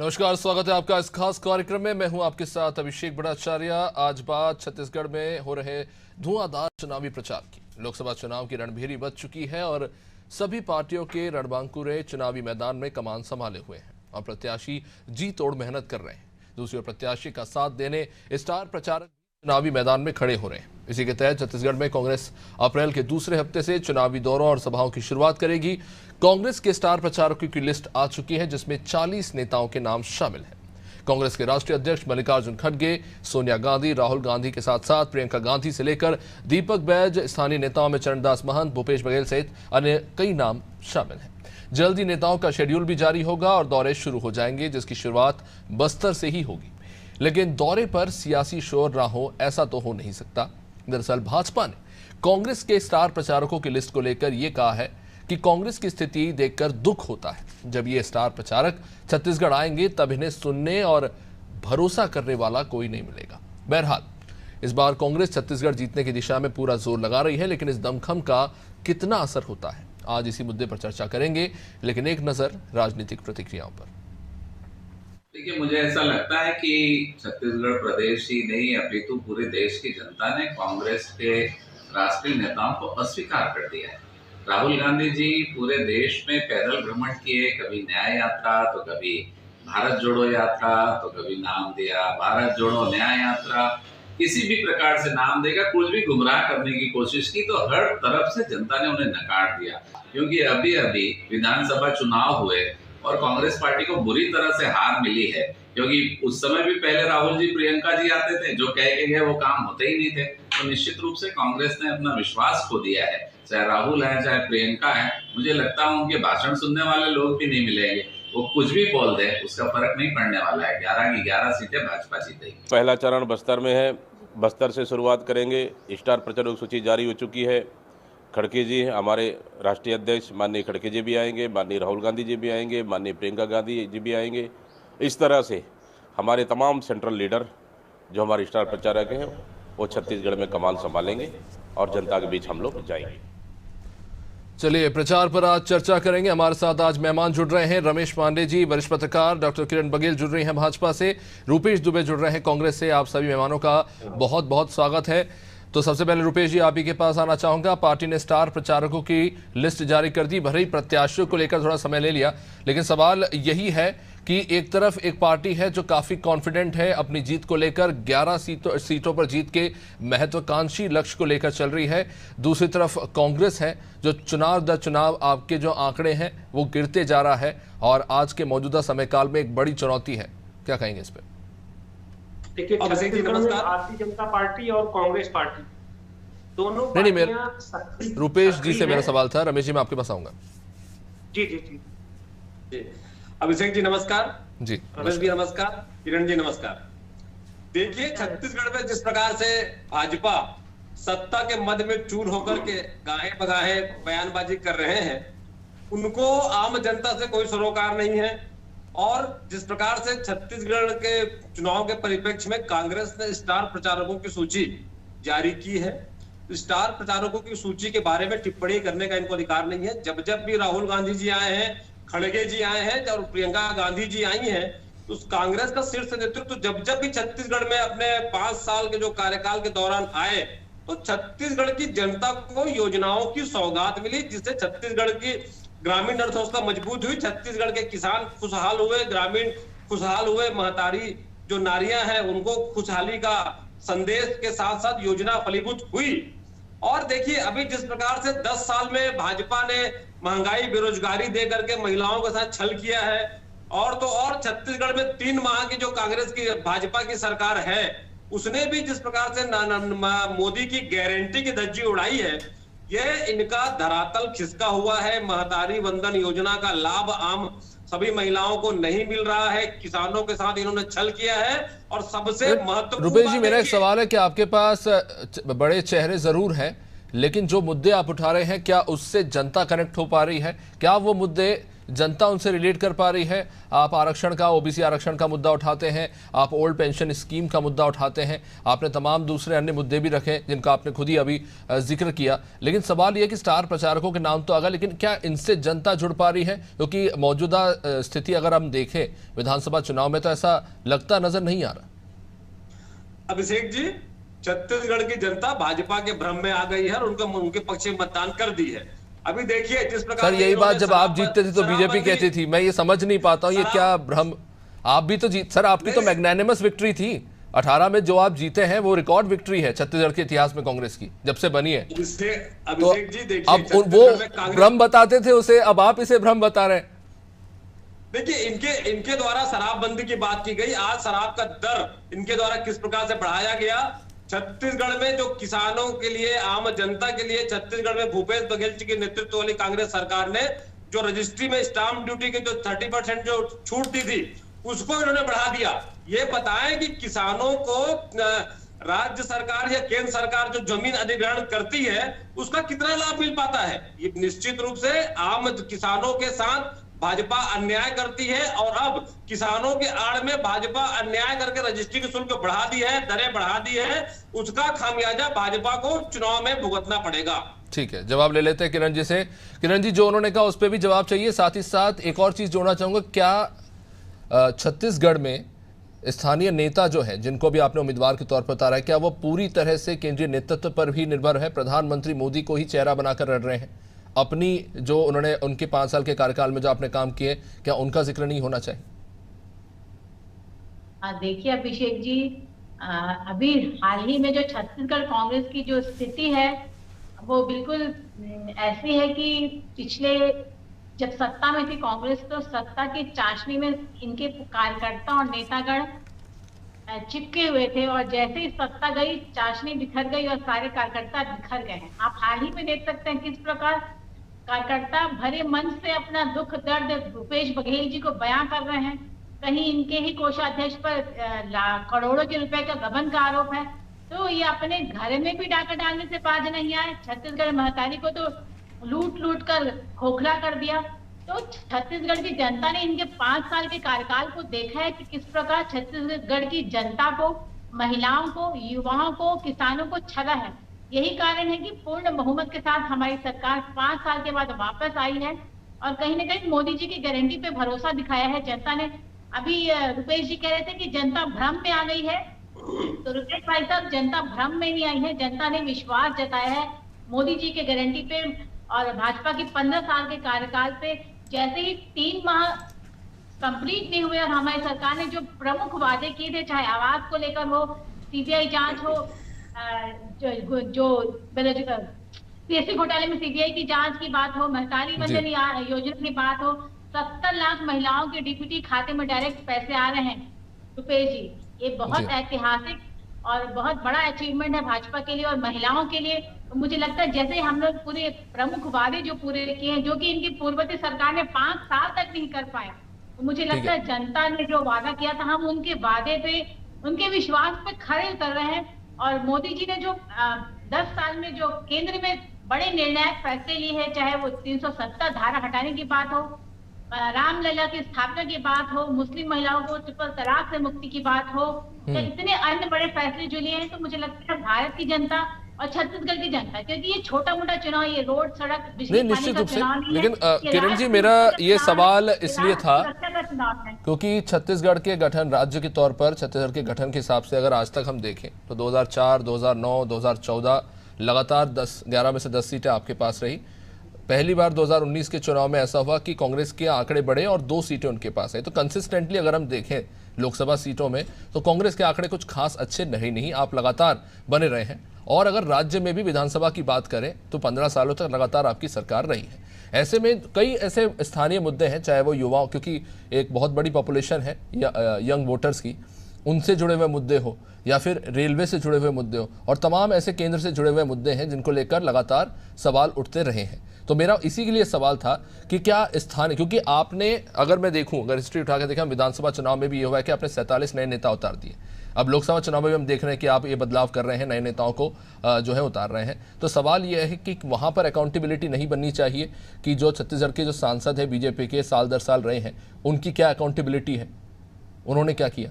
नमस्कार, स्वागत है आपका इस खास कार्यक्रम में। मैं हूं आपके साथ अभिषेक भट्टाचार्य। आज बात छत्तीसगढ़ में हो रहे धुआंधार चुनावी प्रचार की। लोकसभा चुनाव की रणभेरी बज चुकी है और सभी पार्टियों के रणबांकुरे चुनावी मैदान में कमान संभाले हुए हैं और प्रत्याशी जी तोड़ मेहनत कर रहे हैं। दूसरी ओर प्रत्याशी का साथ देने स्टार प्रचारक चुनावी मैदान में खड़े हो रहे हैं। इसी के तहत छत्तीसगढ़ में कांग्रेस अप्रैल के दूसरे हफ्ते से चुनावी दौरों और सभाओं की शुरुआत करेगी। कांग्रेस के स्टार प्रचारकों की लिस्ट आ चुकी है, जिसमें 40 नेताओं के नाम शामिल हैं। कांग्रेस के राष्ट्रीय अध्यक्ष मल्लिकार्जुन खड़गे, सोनिया गांधी, राहुल गांधी के साथ साथ प्रियंका गांधी से लेकर दीपक बैज, स्थानीय नेताओं में चरणदास महंत, भूपेश बघेल सहित अन्य कई नाम शामिल हैं। जल्द ही नेताओं का शेड्यूल भी जारी होगा और दौरे शुरू हो जाएंगे, जिसकी शुरुआत बस्तर से ही होगी। लेकिन दौरे पर सियासी शोर ना हो, ऐसा तो हो नहीं सकता। दरअसल भाजपा ने कांग्रेस के स्टार प्रचारकों की लिस्ट को लेकर यह कहा है कि कांग्रेस की स्थिति देखकर दुख होता है। जब ये स्टार प्रचारक छत्तीसगढ़ आएंगे तब इन्हें सुनने और भरोसा करने वाला कोई नहीं मिलेगा। बहरहाल इस बार कांग्रेस छत्तीसगढ़ जीतने की दिशा में पूरा जोर लगा रही है, लेकिन इस दमखम का कितना असर होता है, आज इसी मुद्दे पर चर्चा करेंगे। लेकिन एक नजर राजनीतिक प्रतिक्रियाओं पर। देखिए, मुझे ऐसा लगता है कि छत्तीसगढ़ प्रदेश ही नहीं अपितु पूरे देश की जनता ने कांग्रेस के राष्ट्रीय नेताओं को अस्वीकार कर दिया है। राहुल गांधी जी पूरे देश में पैदल भ्रमण किए, कभी न्याय यात्रा तो कभी भारत जोड़ो यात्रा, तो कभी नाम दिया भारत जोड़ो न्याय यात्रा, किसी भी प्रकार से नाम देकर कुछ भी गुमराह करने की कोशिश की, तो हर तरफ से जनता ने उन्हें नकार दिया। क्योंकि अभी अभी विधानसभा चुनाव हुए और कांग्रेस पार्टी को बुरी तरह से हार मिली है, क्योंकि उस समय भी पहले राहुल जी प्रियंका जी आते थे, जो कह के गए वो काम होते ही नहीं थे। तो निश्चित रूप से कांग्रेस ने अपना विश्वास खो दिया है। चाहे राहुल है चाहे प्रियंका है, मुझे लगता है उनके भाषण सुनने वाले लोग भी नहीं मिलेंगे। वो कुछ भी बोल दे, उसका फर्क नहीं पड़ने वाला है। 11 की 11 सीटें भाजपा जीतेगी। पहला चरण बस्तर में है, बस्तर से शुरुआत करेंगे। स्टार प्रचारक सूची जारी हो चुकी है। खड़गे जी हमारे राष्ट्रीय अध्यक्ष माननीय खड़गे जी भी आएंगे, माननीय राहुल गांधी जी भी आएंगे, माननीय प्रियंका गांधी जी भी आएंगे। इस तरह से हमारे तमाम सेंट्रल लीडर जो हमारे स्टार प्रचारक हैं वो छत्तीसगढ़ में कमान संभालेंगे और जनता के बीच हम लोग जाएंगे। चलिए, प्रचार पर आज चर्चा करेंगे। हमारे साथ आज मेहमान जुड़ रहे हैं रमेश पांडे जी, वरिष्ठ पत्रकार, डॉक्टर किरण बघेल जुड़ रही हैं भाजपा से, रूपेश दुबे जुड़ रहे हैं कांग्रेस से। आप सभी मेहमानों का बहुत बहुत स्वागत है। तो सबसे पहले रूपेश जी, आप ही के पास आना चाहूंगा। पार्टी ने स्टार प्रचारकों की लिस्ट जारी कर दी, भले ही प्रत्याशियों को लेकर थोड़ा समय ले लिया, लेकिन सवाल यही है कि एक तरफ एक पार्टी है जो काफी कॉन्फिडेंट है अपनी जीत को लेकर, 11 सीटों पर जीत के महत्वाकांक्षी लक्ष्य को लेकर चल रही है। दूसरी तरफ कांग्रेस है जो चुनाव दर चुनाव आपके जो आंकड़े हैं वो गिरते जा रहा है और आज के मौजूदा समय काल में एक बड़ी चुनौती है। क्या कहेंगे इस पर? देखिए, छत्तीसगढ़ में भारतीय जनता पार्टी और कांग्रेस पार्टी दोनों नहीं, मेरा रूपेश जी से मेरा सवाल था। रमेश जी, मैं आपके पास आऊंगा। जी जी जी जी। अभिषेक जी नमस्कार। जी रमेश जी नमस्कार। किरण जी नमस्कार। देखिए, छत्तीसगढ़ में जिस प्रकार से भाजपा सत्ता के मद में चूर होकर के गाहे बगाहे बयानबाजी कर रहे हैं, उनको आम जनता से कोई सरोकार नहीं है। और जिस प्रकार से छत्तीसगढ़ के चुनाव के परिप्रेक्ष्य में कांग्रेस ने स्टार प्रचारकों की सूची जारी की है, स्टार प्रचारकों की सूची के बारे में टिप्पणी करने का इनको अधिकार नहीं है। जब जब भी राहुल गांधी जी आए हैं, खड़गे जी आए हैं और प्रियंका गांधी जी आई हैं, तो कांग्रेस का शीर्ष नेतृत्व जब जब भी छत्तीसगढ़ में अपने 5 साल के जो कार्यकाल के दौरान आए, तो छत्तीसगढ़ की जनता को योजनाओं की सौगात मिली, जिससे छत्तीसगढ़ की ग्रामीण अर्थव्यवस्था मजबूत हुई, छत्तीसगढ़ के किसान खुशहाल हुए, ग्रामीण खुशहाल हुए, महतारी जो नारियां हैं उनको खुशहाली का संदेश के साथ साथ योजना फलीभूत हुई। और देखिए, अभी जिस प्रकार से 10 साल में भाजपा ने महंगाई बेरोजगारी दे करके महिलाओं के साथ छल किया है, और तो और छत्तीसगढ़ में 3 माह की जो कांग्रेस की भाजपा की सरकार है, उसने भी जिस प्रकार से मोदी की गारंटी की धज्जी उड़ाई है, यह इनका धरातल खिसका हुआ है। महतारी वंदन योजना का लाभ आम सभी महिलाओं को नहीं मिल रहा है, किसानों के साथ इन्होंने छल किया है। और सबसे महत्वपूर्ण रुपेश जी, मेरा एक सवाल है कि आपके पास बड़े चेहरे जरूर हैं, लेकिन जो मुद्दे आप उठा रहे हैं, क्या उससे जनता कनेक्ट हो पा रही है? क्या वो मुद्दे जनता उनसे रिलेट कर पा रही है? आप आरक्षण का, ओबीसी आरक्षण का मुद्दा उठाते हैं, आप ओल्ड पेंशन स्कीम का मुद्दा उठाते हैं, आपने तमाम दूसरे अन्य मुद्दे भी रखे जिनका आपने खुद ही अभी जिक्र किया, लेकिन सवाल यह कि स्टार प्रचारकों के नाम तो आ गए, लेकिन क्या इनसे जनता जुड़ पा रही है? क्योंकि मौजूदा स्थिति अगर हम देखें विधानसभा चुनाव में तो ऐसा लगता नजर नहीं आ रहा। अभिषेक जी, छत्तीसगढ़ की जनता भाजपा के भ्रम में आ गई है और उनके पक्ष में मतदान कर दी है। अभी देखिए जिस प्रकार सर यही बात जब आप जीतते थे तो बीजेपी कहती थी, मैं ये समझ नहीं पाता हूँ ये क्या भ्रम। आप भी तो सर आपकी तो मैग्नानिमस विक्ट्री थी 18 में, जो आप जीते हैं वो रिकॉर्ड विक्ट्री है छत्तीसगढ़ के इतिहास में कांग्रेस की जब से बनी है। अभिषेक जी देखिए, अब वो भ्रम बताते थे उसे, अब आप इसे भ्रम बता रहे हैं। देखिए इनके द्वारा शराबबंदी की बात की गई, आज शराब का दर इनके द्वारा किस प्रकार से बढ़ाया गया। छत्तीसगढ़ में जो किसानों के लिए, आम जनता के लिए, छत्तीसगढ़ में भूपेश बघेल जी के नेतृत्व वाली कांग्रेस सरकार ने जो रजिस्ट्री में स्टाम्प ड्यूटी के जो 30% जो छूट दी थी उसको इन्होंने बढ़ा दिया। ये बताएं कि किसानों को राज्य सरकार या केंद्र सरकार जो जमीन अधिग्रहण करती है उसका कितना लाभ मिल पाता है। ये निश्चित रूप से आम किसानों के साथ भाजपा अन्याय करती है और अब किसानों के आड़ में भाजपा अन्याय करके रजिस्ट्री की शुल्क बढ़ा दी है, दरें बढ़ा दी है, उसका खामियाजा भाजपा को चुनाव में भुगतना पड़ेगा। ठीक है, जवाब ले लेते हैं किरण जी से। किरण जी, जो उन्होंने कहा उस पर भी जवाब चाहिए, साथ ही साथ एक और चीज जोड़ना चाहूंगा, क्या छत्तीसगढ़ में स्थानीय नेता जो है जिनको भी आपने उम्मीदवार के तौर पर उतारा है, क्या वो पूरी तरह से केंद्रीय नेतृत्व पर भी निर्भर है? प्रधानमंत्री मोदी को ही चेहरा बनाकर लड़ रहे हैं? अपनी जो उन्होंने उनके 5 साल के कार्यकाल में जो आपने काम किए, क्या उनका जिक्र नहीं होना चाहिए? देखिए अभिषेक जी, अभी हाल ही में जो छत्तीसगढ़ कांग्रेस की जो स्थिति है वो बिल्कुल ऐसी है कि पिछले जब सत्ता में थी कांग्रेस तो सत्ता की चाशनी में इनके कार्यकर्ता और नेतागण चिपके हुए थे और जैसे ही सत्ता गई चाशनी बिखर गई और सारे कार्यकर्ता बिखर गए हैं। आप हाल ही में देख सकते हैं किस प्रकार कार्यकर्ता भरे मन से अपना दुख दर्द भूपेश बघेल जी को बयां कर रहे हैं। कहीं इनके ही कोषाध्यक्ष पर करोड़ों के रुपए का गबन का आरोप है, तो ये अपने घर में भी डाका डालने से बाज नहीं आए। छत्तीसगढ़ महतारी को तो लूट लूट कर खोखला कर दिया। तो छत्तीसगढ़ की जनता ने इनके 5 साल के कार्यकाल को देखा है कि किस प्रकार छत्तीसगढ़ की जनता को, महिलाओं को, युवाओं को, किसानों को छला है। यही कारण है कि पूर्ण बहुमत के साथ हमारी सरकार 5 साल के बाद वापस आई है और कहीं ना कहीं मोदी जी की गारंटी पे भरोसा दिखाया है जनता ने। अभी रुपेश जी कह रहे थे कि जनता भ्रम में आ गई है, तो रुपेश भाई साहब, जनता भ्रम में नहीं आई है। जनता ने विश्वास जताया है मोदी जी के गारंटी पे और भाजपा की 15 साल के कार्यकाल पे। जैसे ही 3 माह कंप्लीट नहीं हुए और हमारी सरकार ने जो प्रमुख वादे किए थे, चाहे आवास को लेकर हो, सीबीआई जांच हो, जो पीएससी घोटाले में सीबीआई की जांच की बात हो, महतारी वंदन योजना की बात हो, 70 लाख महिलाओं के डीपीटी खाते में डायरेक्ट पैसे आ रहे हैं। रुपेश जी, ये बहुत ऐतिहासिक और बहुत बड़ा अचीवमेंट है भाजपा के लिए और महिलाओं के लिए। मुझे लगता है जैसे हम लोग पूरे प्रमुख वादे जो पूरे किए हैं, जो कि इनकी पूर्ववर्ती सरकार ने 5 साल तक नहीं कर पाया, तो मुझे लगता है जनता ने जो वादा किया था हम उनके वादे पे, उनके विश्वास पे खरे उतर रहे हैं। और मोदी जी ने जो 10 साल में जो केंद्र में बड़े निर्णायक फैसले लिए हैं, चाहे वो 370 धारा हटाने की बात हो, रामलला की स्थापना की बात हो, मुस्लिम महिलाओं को ट्रिपल तलाक से मुक्ति की बात हो, तो इतने अन्य बड़े फैसले जो लिए हैं, तो मुझे लगता है भारत की जनता और छत्तीसगढ़ की जनता, क्योंकि ये छोटा मोटा चुनाव, ये रोड सड़क बिजली पानी का चुनाव नहीं है। लेकिन किरण जी, मेरा ये सवाल इसलिए था क्योंकि छत्तीसगढ़ के गठन, राज्य के तौर पर छत्तीसगढ़ के गठन के हिसाब से अगर आज तक हम देखें तो 2004, 2009, 2014 लगातार 11 में से 10 सीटें आपके पास रही। पहली बार 2019 के चुनाव में ऐसा हुआ कि कांग्रेस के आंकड़े बढ़े और 2 सीटें उनके पास है। तो कंसिस्टेंटली अगर हम देखें लोकसभा सीटों में तो कांग्रेस के आंकड़े कुछ खास अच्छे नहीं, आप लगातार बने रहे हैं। और अगर राज्य में भी विधानसभा की बात करें तो 15 सालों तक लगातार आपकी सरकार रही है। ऐसे में कई ऐसे स्थानीय मुद्दे हैं, चाहे वो युवाओं, क्योंकि एक बहुत बड़ी पॉपुलेशन है यंग वोटर्स की, उनसे जुड़े हुए मुद्दे हो या फिर रेलवे से जुड़े हुए मुद्दे हो, और तमाम ऐसे केंद्र से जुड़े हुए मुद्दे हैं जिनको लेकर लगातार सवाल उठते रहे हैं। तो मेरा इसी के लिए सवाल था कि क्या स्थानीय, क्योंकि आपने, अगर मैं देखूं, अगर हिस्ट्री उठा के देखें, विधानसभा चुनाव में भी ये हुआ है कि आपने 47 नए नेता उतार दिए, अब लोकसभा चुनाव में हम देख रहे हैं कि आप ये बदलाव कर रहे हैं, नए नेताओं को जो है उतार रहे हैं। तो सवाल ये है कि वहाँ पर अकाउंटेबिलिटी नहीं बननी चाहिए कि जो छत्तीसगढ़ के जो सांसद है बीजेपी के साल दर साल रहे हैं, उनकी क्या अकाउंटेबिलिटी है, उन्होंने क्या किया?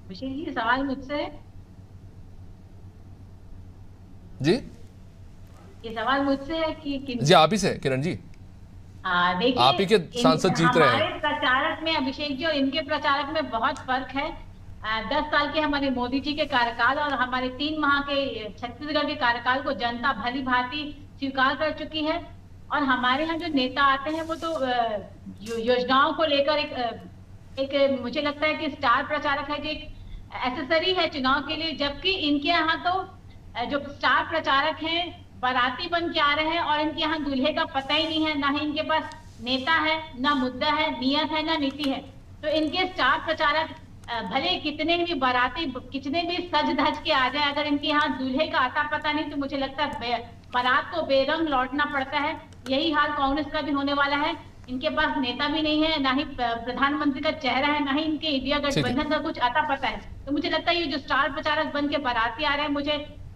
अभिषेक जी, सवाल मुझसे है? जी ये सवाल मुझसे है कि जी आप ही से, किरण जी। देखिए, आप ही के सांसद जीत रहे हैं। हमारे प्रचारक में अभिषेक जी और इनके प्रचारक में बहुत फर्क है। 10 साल के हमारे मोदी जी के कार्यकाल और हमारे 3 माह के छत्तीसगढ़ के कार्यकाल को जनता भली भांति स्वीकार कर चुकी है। और हमारे यहाँ जो नेता आते हैं वो तो योजनाओं को लेकर एक मुझे लगता है कि स्टार प्रचारक है, जो एक एसेसरी है चुनाव के लिए। जबकि इनके यहाँ तो जो स्टार प्रचारक हैं बाराती बन के आ रहे हैं और इनके यहाँ दूल्हे का पता ही नहीं है, ना ही इनके पास नेता है, ना मुद्दा है, नियत है, ना नीति है। तो इनके स्टार प्रचारक भले कितने भी बाराती, कितने भी सज धज के आ जाए, अगर इनके यहाँ दूल्हे का आता पता नहीं तो मुझे लगता है बारात को बेरंग लौटना पड़ता है। यही हाल कांग्रेस का भी होने वाला है। इनके पास नेता भी नहीं है, ना ही प्रधानमंत्री का चेहरा है, ना ही इनके इंडिया गठबंधन का कुछ आता पता है। तो मुझे लगता है ये जो स्टार प्रचारक बन के बाराती आ रहे हैं,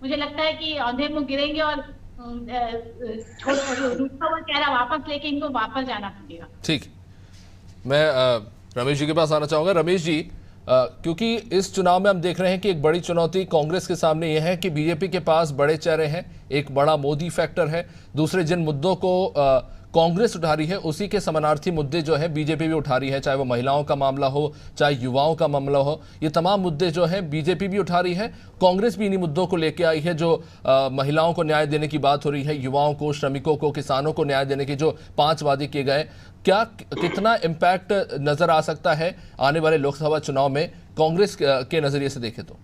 मुझे लगता है कि औंधे मुंह गिरेंगे और चेहरा वापस लेके इनको वापस जाना पड़ेगा। ठीक, मैं रमेश जी के पास आना चाहूंगा। रमेश जी, क्योंकि इस चुनाव में हम देख रहे हैं कि एक बड़ी चुनौती कांग्रेस के सामने यह है कि बीजेपी के पास बड़े चेहरे हैं, एक बड़ा मोदी फैक्टर है, दूसरे जिन मुद्दों को कांग्रेस उठा रही है उसी के समानार्थी मुद्दे जो है बीजेपी भी उठा रही है, चाहे वो महिलाओं का मामला हो, चाहे युवाओं का मामला हो। ये तमाम मुद्दे जो है बीजेपी भी उठा रही है, कांग्रेस भी इन्हीं मुद्दों को लेकर आई है। जो महिलाओं को न्याय देने की बात हो रही है, युवाओं को, श्रमिकों को, किसानों को न्याय देने के जो 5 वादे किए गए, क्या कितना इम्पैक्ट नजर आ सकता है आने वाले लोकसभा चुनाव में कांग्रेस के नजरिए से देखें तो?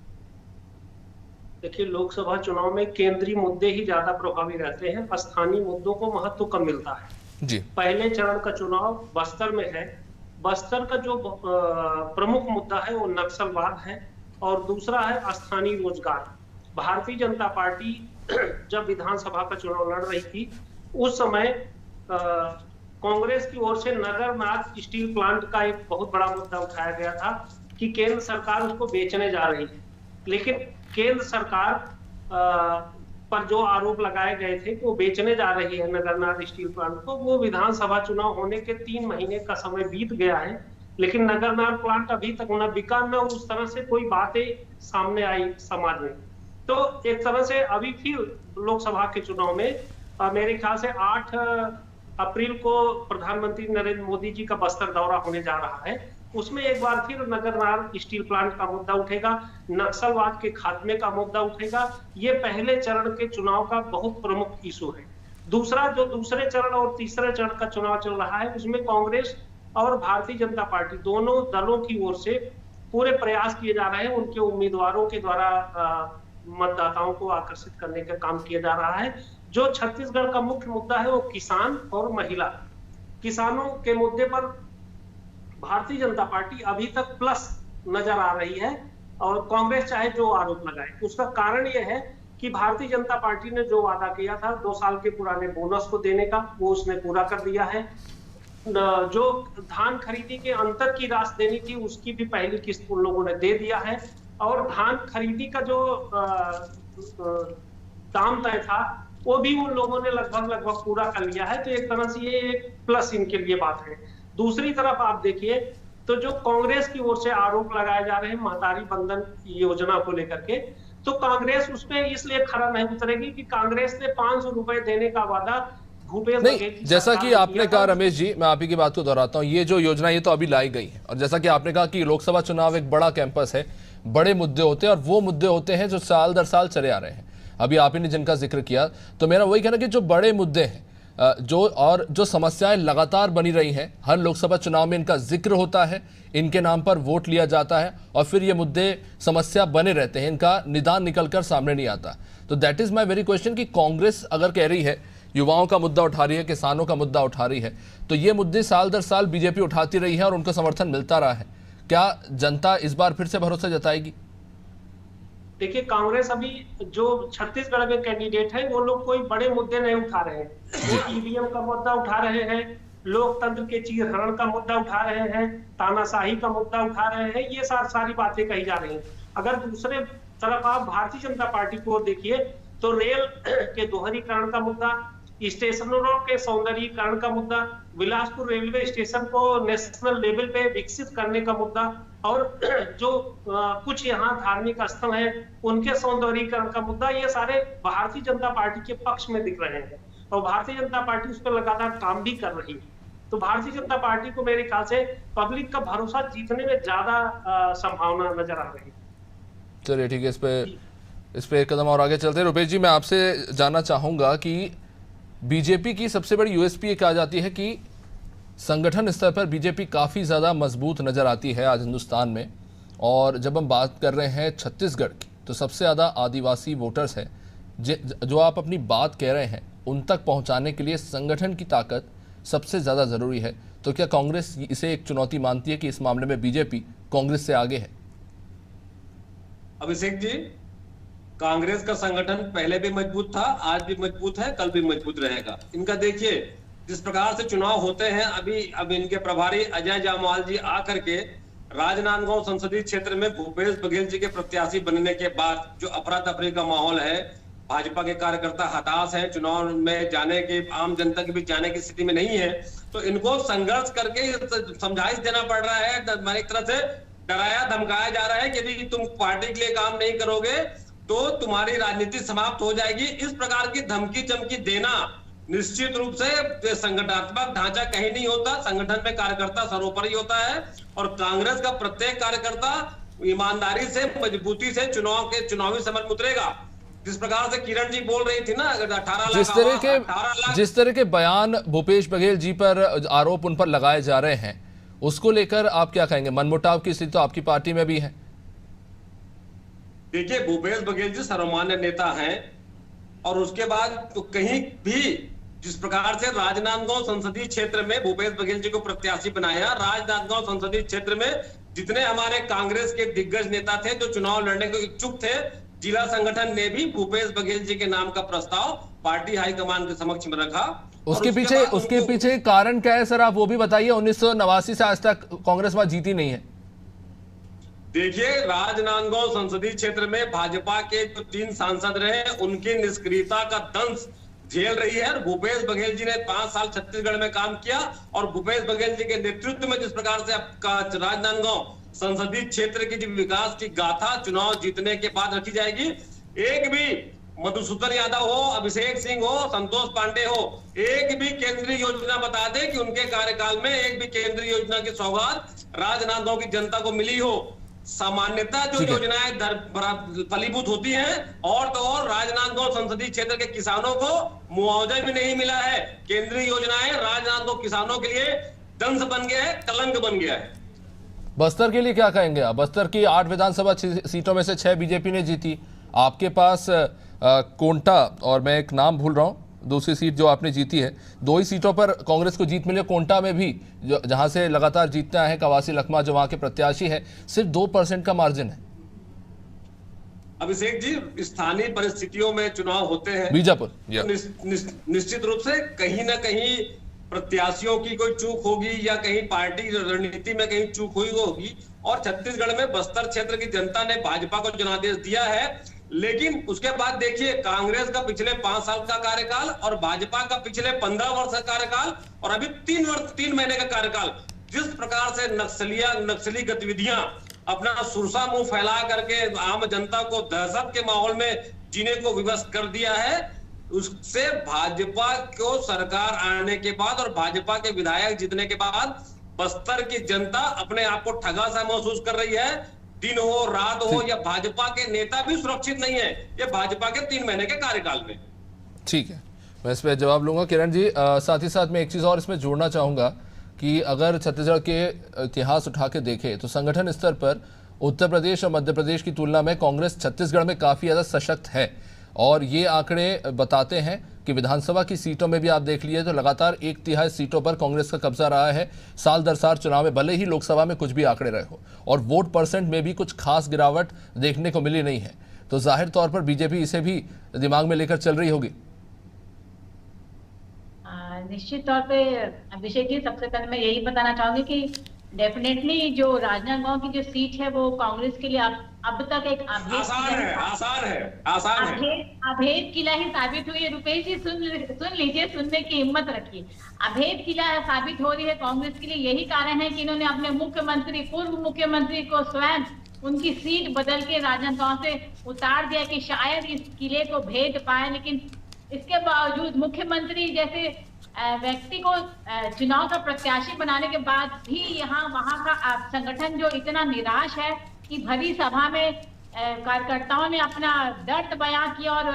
देखिए, लोकसभा चुनाव में केंद्रीय मुद्दे ही ज्यादा प्रभावी रहते हैं, स्थानीय मुद्दों को महत्व कम मिलता है जी। पहले चरण का चुनाव बस्तर में है। बस्तर का जो प्रमुख मुद्दा है वो नक्सलवाद है और दूसरा है स्थानीय रोजगार। भारतीय जनता पार्टी जब विधानसभा का चुनाव लड़ रही थी उस समय कांग्रेस की ओर से नगरनाथ स्टील प्लांट का एक बहुत बड़ा मुद्दा उठाया गया था कि केंद्र सरकार उसको बेचने जा रही है। लेकिन केंद्र सरकार पर जो आरोप लगाए गए थे कि वो बेचने जा रही है नगरनाथ स्टील प्लांट को, वो विधानसभा चुनाव होने के 3 महीने का समय बीत गया है, लेकिन नगरनाथ प्लांट अभी तक न बिका, न उस तरह से कोई बातें सामने आई समाज में। तो एक तरह से अभी फिर लोकसभा के चुनाव में मेरे ख्याल से 8 अप्रैल को प्रधानमंत्री नरेंद्र मोदी जी का बस्तर दौरा होने जा रहा है। उसमें एक बार फिर नगरनाथ स्टील प्लांट का मुद्दा उठेगा, नक्सलवाद के खात्मे का मुद्दा उठेगा। ये पहले चरण के चुनाव का बहुत प्रमुख इशू है। दूसरा, जो दूसरे चरण और तीसरे चरण का चुनाव चल रहा है, उसमें कांग्रेस और भारतीय जनता पार्टी दोनों दलों की ओर से पूरे प्रयास किए जा रहे हैं। उनके उम्मीदवारों के द्वारा मतदाताओं को आकर्षित करने का काम किया जा रहा है। जो छत्तीसगढ़ का मुख्य मुद्दा है वो किसान और महिला। किसानों के मुद्दे पर भारतीय जनता पार्टी अभी तक प्लस नजर आ रही है और कांग्रेस चाहे जो आरोप लगाए। उसका कारण यह है कि भारतीय जनता पार्टी ने जो वादा किया था 2 साल के पुराने बोनस को देने का, वो उसने पूरा कर दिया है। जो धान खरीदी के अंतर की राशि देनी थी उसकी भी पहली किस्त उन लोगों ने दे दिया है और धान खरीदी का जो दाम तय था वो भी उन लोगों ने लगभग पूरा कर लिया है। तो एक तरह से ये एक प्लस इनके लिए बात है। दूसरी तरफ आप देखिए तो जो कांग्रेस की ओर से आरोप लगाए जा रहे हैं महतारी बंधन योजना को लेकर के, तो कांग्रेस उसमें इसलिए खरा नहीं उतरेगी कि कांग्रेस ने 500 रुपए देने का वादा भूपेश नहीं, जैसा कि आपने कहा रमेश जी, मैं आप ही की बात को दोहराता हूं, ये जो योजना ये तो अभी लाई गई है और जैसा कि आपने कहा कि लोकसभा चुनाव एक बड़ा कैंपस है, बड़े मुद्दे होते हैं और वो मुद्दे होते हैं जो साल दर साल चले आ रहे हैं। अभी आप ही ने जिनका जिक्र किया, तो मेरा वही कहना कि जो बड़े मुद्दे हैं जो समस्याएं लगातार बनी रही हैं, हर लोकसभा चुनाव में इनका जिक्र होता है, इनके नाम पर वोट लिया जाता है और फिर ये मुद्दे समस्या बने रहते हैं, इनका निदान निकलकर सामने नहीं आता। तो that is my very question कि कांग्रेस अगर कह रही है युवाओं का मुद्दा उठा रही है, किसानों का मुद्दा उठा रही है, तो ये मुद्दे साल दर साल बीजेपी उठाती रही है और उनको समर्थन मिलता रहा है। क्या जनता इस बार फिर से भरोसा जताएगी? देखिए, कांग्रेस अभी जो छत्तीसगढ़ के कैंडिडेट है वो लोग कोई बड़े मुद्दे नहीं उठा रहे हैं। वो ईवीएम का मुद्दा उठा रहे हैं, लोकतंत्र के चीरहरण का मुद्दा उठा रहे हैं, तानाशाही का मुद्दा उठा रहे हैं, ये सारी बातें कही जा रही हैं। अगर दूसरे तरफ आप भारतीय जनता पार्टी को देखिए तो रेल के दोहरीकरण का मुद्दा, स्टेशनों के सौंदर्यीकरण का मुद्दा, बिलासपुर रेलवे स्टेशन को नेशनल लेवल पे विकसित करने का मुद्दा, और जो कुछ यहाँ धार्मिक स्थल हैं उनके सौंदर्यीकरण का मुद्दा, ये सारे भारतीय जनता पार्टी के पक्ष में दिख रहे हैं और भारतीय जनता पार्टी उस पर लगातार काम भी कर रही है। तो भारतीय जनता पार्टी को मेरे ख्याल से पब्लिक का भरोसा जीतने में ज्यादा संभावना नजर आ रही है। चलिए ठीक है, इस पे एक कदम और आगे चलते हैं। रुपेश जी, मैं आपसे जानना चाहूंगा कि बीजेपी की सबसे बड़ी यूएसपी ये कहा जाती है कि संगठन स्तर पर बीजेपी काफ़ी ज़्यादा मजबूत नज़र आती है आज हिंदुस्तान में। और जब हम बात कर रहे हैं छत्तीसगढ़ की, तो सबसे ज़्यादा आदिवासी वोटर्स हैं। जो आप अपनी बात कह रहे हैं उन तक पहुंचाने के लिए संगठन की ताकत सबसे ज़्यादा ज़रूरी है। तो क्या कांग्रेस इसे एक चुनौती मानती है कि इस मामले में बीजेपी कांग्रेस से आगे है? अभिषेक जी, कांग्रेस का संगठन पहले भी मजबूत था, आज भी मजबूत है, कल भी मजबूत रहेगा। इनका देखिए जिस प्रकार से चुनाव होते हैं, अभी इनके प्रभारी अजय जामवाल जी आकर के राजनांदगांव संसदीय क्षेत्र में भूपेश बघेल जी के प्रत्याशी बनने के बाद जो अफरा तफरी का माहौल है, भाजपा के कार्यकर्ता हताश हैं, चुनाव में जाने के, आम जनता के बीच जाने की स्थिति में नहीं है, तो इनको संघर्ष करके समझाइश देना पड़ रहा है। एक तरह से डराया धमकाया जा रहा है कि यदि तुम पार्टी के लिए काम नहीं करोगे तो तुम्हारी राजनीति समाप्त हो जाएगी। इस प्रकार की धमकी चमकी देना निश्चित रूप से संगठनात्मक ढांचा कहीं नहीं होता, संगठन में कार्यकर्ता सर्वोपरि होता है। और कांग्रेस का प्रत्येक कार्यकर्ता ईमानदारी से, मजबूती से चुनावी समर में उतरेगा। जिस प्रकार से किरण जी बोल रही थी ना, 18 लाख जिस तरह के बयान भूपेश बघेल जी पर आरोप उन पर लगाए जा रहे हैं, उसको लेकर आप क्या कहेंगे? मनमुटाव की स्थिति तो आपकी पार्टी में भी है। देखिए, भूपेश बघेल जी सर्वमान्य नेता हैं और उसके बाद तो कहीं भी जिस प्रकार से राजनांदगांव संसदीय क्षेत्र में भूपेश बघेल जी को प्रत्याशी बनाया, राजनांदगांव संसदीय क्षेत्र में जितने हमारे कांग्रेस के दिग्गज नेता थे जो चुनाव लड़ने को इच्छुक थे, जिला संगठन ने भी भूपेश बघेल जी के नाम का प्रस्ताव पार्टी हाईकमान के समक्ष में रखा। उसके पीछे कारण क्या है सर, आप वो भी बताइए। 1989 से आज तक कांग्रेस वहां जीती नहीं है। देखिए, राजनांदगांव संसदीय क्षेत्र में भाजपा के जो 3 सांसद रहे उनकी निष्क्रियता का दंश झेल रही है। भूपेश बघेल जी ने 5 साल छत्तीसगढ़ में काम किया और भूपेश बघेल जी के नेतृत्व में जिस प्रकार से आपका राजनांदगांव संसदीय क्षेत्र की विकास की गाथा चुनाव जीतने के बाद रखी जाएगी। एक भी मधुसूदन यादव हो, अभिषेक सिंह हो, संतोष पांडे हो, एक भी केंद्रीय योजना बता दे कि उनके कार्यकाल में एक भी केंद्रीय योजना की सौगात राजनांदगांव की जनता को मिली हो। सामान्यतः जो योजनाएं फलीभूत होती हैं, और तो और राजनांदगांव संसदीय क्षेत्र के किसानों को मुआवजा भी नहीं मिला है। केंद्रीय योजनाएं राजनांदगांव किसानों के लिए दंश बन गया है, कलंक बन गया है। बस्तर के लिए क्या कहेंगे आप? बस्तर की 8 विधानसभा सीटों में से 6 बीजेपी ने जीती। आपके पास कोंटा और मैं एक नाम भूल रहा हूँ, दूसरी सीट जो आपने जीती है, 2 ही सीटों पर कांग्रेस को जीत मिली। कोंटा में भी जहां से लगातार जीतते हैं कवासी लखमा जो वहां के प्रत्याशी है, सिर्फ 2% का मार्जिन है। अभिषेक जी, स्थानीय परिस्थितियों में चुनाव होते हैं, बीजापुर निश्चित रूप से कहीं ना कहीं प्रत्याशियों की कोई चूक होगी या कहीं पार्टी रणनीति में कहीं चूक हुई होगी। और छत्तीसगढ़ में बस्तर क्षेत्र की जनता ने भाजपा को जनादेश दिया है, लेकिन उसके बाद देखिए कांग्रेस का पिछले 5 साल का कार्यकाल और भाजपा का पिछले 15 वर्ष का कार्यकाल और अभी 3 महीने का कार्यकाल, जिस प्रकार से नक्सली गतिविधियां अपना सुरसा मुंह फैला करके आम जनता को दहशत के माहौल में जीने को विवश कर दिया है, उससे भाजपा को सरकार आने के बाद और भाजपा के विधायक जीतने के बाद बस्तर की जनता अपने आप को ठगा सा महसूस कर रही है। दिन हो रात हो या भाजपा के नेता भी सुरक्षित नहीं है, ये भाजपा के 3 महीने के कार्यकाल में। ठीक है, मैं इस पर जवाब लूंगा। किरण जी, साथ ही साथ मैं एक चीज और इसमें जोड़ना चाहूंगा कि अगर छत्तीसगढ़ के इतिहास उठा के देखें तो संगठन स्तर पर उत्तर प्रदेश और मध्य प्रदेश की तुलना में कांग्रेस छत्तीसगढ़ में काफी ज्यादा सशक्त है। और ये आंकड़े बताते हैं कि विधानसभा की सीटों में भी आप देख लिए तो लगातार 1/3 सीटों पर कांग्रेस का कब्जा रहा है साल दर साल चुनाव में, भले ही लोकसभा में कुछ भी आंकड़े रहे हो। और वोट परसेंट में भी कुछ खास गिरावट देखने को मिली नहीं है। तो जाहिर तौर पर बीजेपी इसे भी दिमाग में लेकर चल रही होगी। निश्चित तौर पे अभिषेक जी, सबसे पहले मैं यही बताना चाहूंगी कि डेफिनेटली जो राजनांदगांव की जो सीट है वो कांग्रेस के लिए अब तक एक अभेद किला ही साबित हुई है। रुपेश जी सुन लीजिए, सुनने की हिम्मत रखिए। अभेद किला साबित हो रही है कांग्रेस के लिए। यही कारण है कि इन्होंने अपने पूर्व मुख्यमंत्री को स्वयं उनकी सीट बदल के राजनांदगांव से उतार दिया कि शायद इस किले को भेद पाए। लेकिन इसके बावजूद मुख्यमंत्री जैसे व्यक्ति को चुनाव का प्रत्याशी बनाने के बाद भी वहां का संगठन जो इतना निराश है कि भरी सभा में कार्यकर्ताओं ने अपना दर्द बयां किया और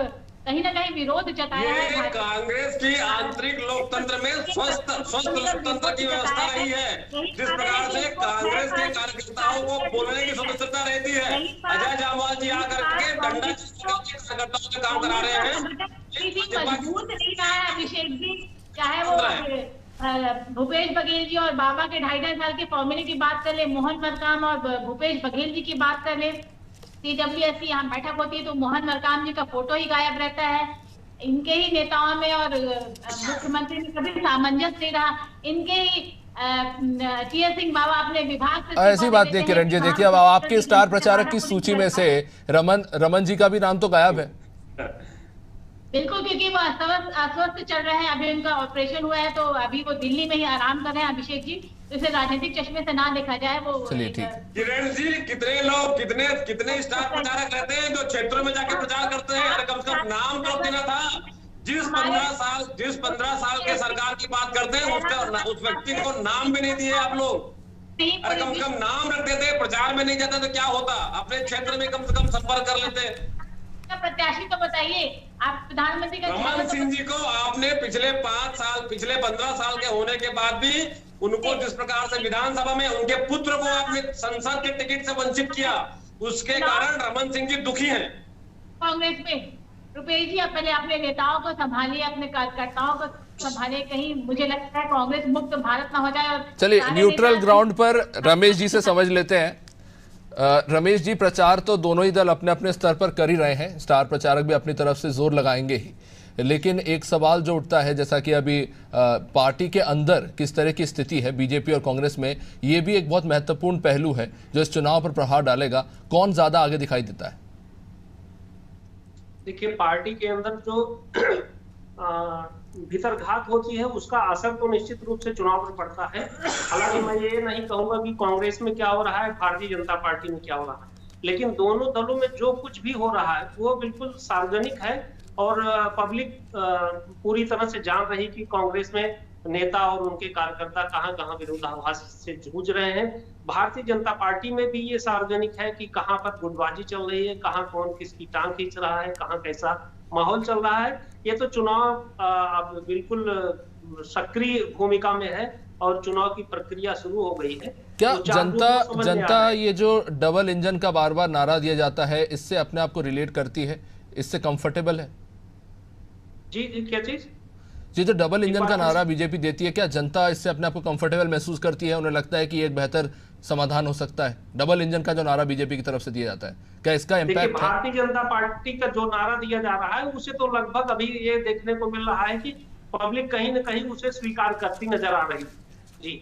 कहीं ना कहीं विरोध जताया है। कांग्रेस की आंतरिक लोकतंत्र में स्वस्थ लोकतंत्र की व्यवस्था रही है। जिस प्रकार से कांग्रेस के कार्यकर्ताओं को बोलने की स्वतंत्रता रहती है, अजय जामवाल जी आकर के डंडा कार्यकर्ताओं से काम करा रहे हैं। मजबूत नहीं रहा है अभिषेक जी, चाहे वो भूपेश बघेल जी और बाबा के 2.5 साल के फॉर्मूले की बात कर ले, मोहन मरकाम और भूपेश बघेल जी की बात कर ले। CWSC यहाँ बैठक होती है तो मोहन मरकाम जी का फोटो ही गायब रहता है। इनके ही नेताओं में और मुख्यमंत्री में कभी सामंजस्य नहीं रहा। इनके ही टीएस सिंह बाबा अपने विभाग से ऐसी बात नहीं किरण जी, देखिए अब आपके स्टार प्रचारक की सूची में से रमन जी का भी नाम तो गायब है। बिल्कुल, क्योंकि वो अस्वस्थ चल रहे हैं। अभी उनका ऑपरेशन हुआ है तो अभी वो दिल्ली में ही आराम कर रहे हैं अभिषेक जी। तो इसे राजनीतिक चश्मे से ना देखा जाए। वो चलिए ठीक। किरण जी, कितने लोग कितने स्टार प्रचारक रहते हैं जो क्षेत्रों में जाके प्रचार करते हैं? अरे कम से कम नाम तो देना था। जिस 15 साल के सरकार की बात करते हैं उस व्यक्ति को नाम भी नहीं दिए आप लोग। अरे कम से कम नाम रखते थे, प्रचार में नहीं जाता तो क्या होता? अपने क्षेत्र में कम से कम संपर्क कर लेते। प्रत्याशी तो बताइए आप। प्रधानमंत्री का रमन सिंह जी को आपने पिछले 15 साल के होने के बाद भी उनको जिस प्रकार से विधानसभा में उनके पुत्र को आपने संसद के टिकट से वंचित किया, उसके कारण रमन सिंह जी दुखी हैं। कांग्रेस में रुपेश जी, आप पहले अपने नेताओं को संभालिए, अपने कार्यकर्ताओं को संभालिए। कहीं मुझे लगता है कांग्रेस मुक्त भारत ना हो जाए। और चलिए न्यूट्रल ग्राउंड पर रमेश जी से समझ लेते हैं। रमेश जी, प्रचार तो दोनों ही दल अपने अपने स्तर पर कर ही रहे हैं, स्टार प्रचारक भी अपनी तरफ से जोर लगाएंगे ही। लेकिन एक सवाल जो उठता है, जैसा कि अभी पार्टी के अंदर किस तरह की स्थिति है बीजेपी और कांग्रेस में, ये भी एक बहुत महत्वपूर्ण पहलू है जो इस चुनाव पर प्रभाव डालेगा। कौन ज्यादा आगे दिखाई देता है? देखिए, पार्टी के अंदर जो भीतरघात होती है उसका असर तो निश्चित रूप से चुनाव पर पड़ता है। हालांकि मैं ये नहीं कहूंगा कि कांग्रेस में क्या हो रहा है, भारतीय जनता पार्टी में क्या हो रहा है, लेकिन दोनों दलों में जो कुछ भी हो रहा है वो बिल्कुल सार्वजनिक है और पब्लिक पूरी तरह से जान रही कि कांग्रेस में नेता और उनके कार्यकर्ता कहां कहां विरोधाभास से जूझ रहे हैं। भारतीय जनता पार्टी में भी ये सार्वजनिक है कि कहां पर गुटबाजी चल रही है, कहां कौन किसकी टांग खींच रहा है, कहां कैसा माहौल चल रहा है। ये तो चुनाव अब बिल्कुल सक्रिय भूमिका में है और चुनाव की प्रक्रिया शुरू हो गई है। क्या तो जनता ये जो डबल इंजन का बार बार नारा दिया जाता है, इससे अपने आप को रिलेट करती है, इससे कंफर्टेबल है? जी क्या चीज? जी, जो डबल इंजन का नारा बीजेपी देती है, क्या जनता इससे अपने आप को कंफर्टेबल महसूस करती है? उन्हें लगता है कि एक बेहतर समाधान हो सकता है? डबल इंजन का जो नारा बीजेपी की तरफ से दिया जाता है, क्या इसका इम्पैक्ट है? भारतीय जनता पार्टी का जो नारा दिया जा रहा है उसे तो लगभग अभी ये देखने को मिल रहा है कि पब्लिक कहीं न कहीं उसे स्वीकार करती नजर आ रही। जी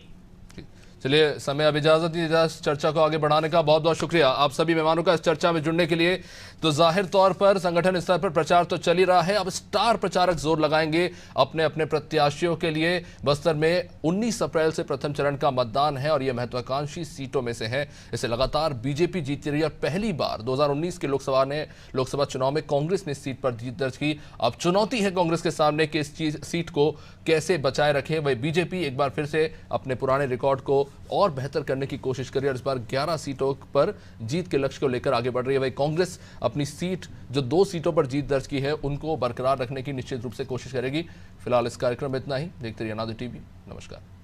चलिए, समय अब इजाजत दीजिए इस चर्चा को आगे बढ़ाने का। बहुत बहुत शुक्रिया आप सभी मेहमानों का इस चर्चा में जुड़ने के लिए। तो जाहिर तौर पर संगठन स्तर पर प्रचार तो चल ही रहा है, अब स्टार प्रचारक जोर लगाएंगे अपने अपने प्रत्याशियों के लिए। बस्तर में 19 अप्रैल से प्रथम चरण का मतदान है और यह महत्वाकांक्षी सीटों में से है। इसे लगातार बीजेपी जीतती रही और पहली बार 2019 के लोकसभा चुनाव में कांग्रेस ने इस सीट पर जीत दर्ज की। अब चुनौती है कांग्रेस के सामने कि इस सीट को कैसे बचाए रखें। वही बीजेपी एक बार फिर से अपने पुराने रिकॉर्ड को और बेहतर करने की कोशिश करी और इस बार 11 सीटों पर जीत के लक्ष्य को लेकर आगे बढ़ रही है। वही कांग्रेस अपनी सीट जो 2 सीटों पर जीत दर्ज की है उनको बरकरार रखने की निश्चित रूप से कोशिश करेगी। फिलहाल इस कार्यक्रम में इतना ही। देखते रहिए अनादि टीवी। नमस्कार।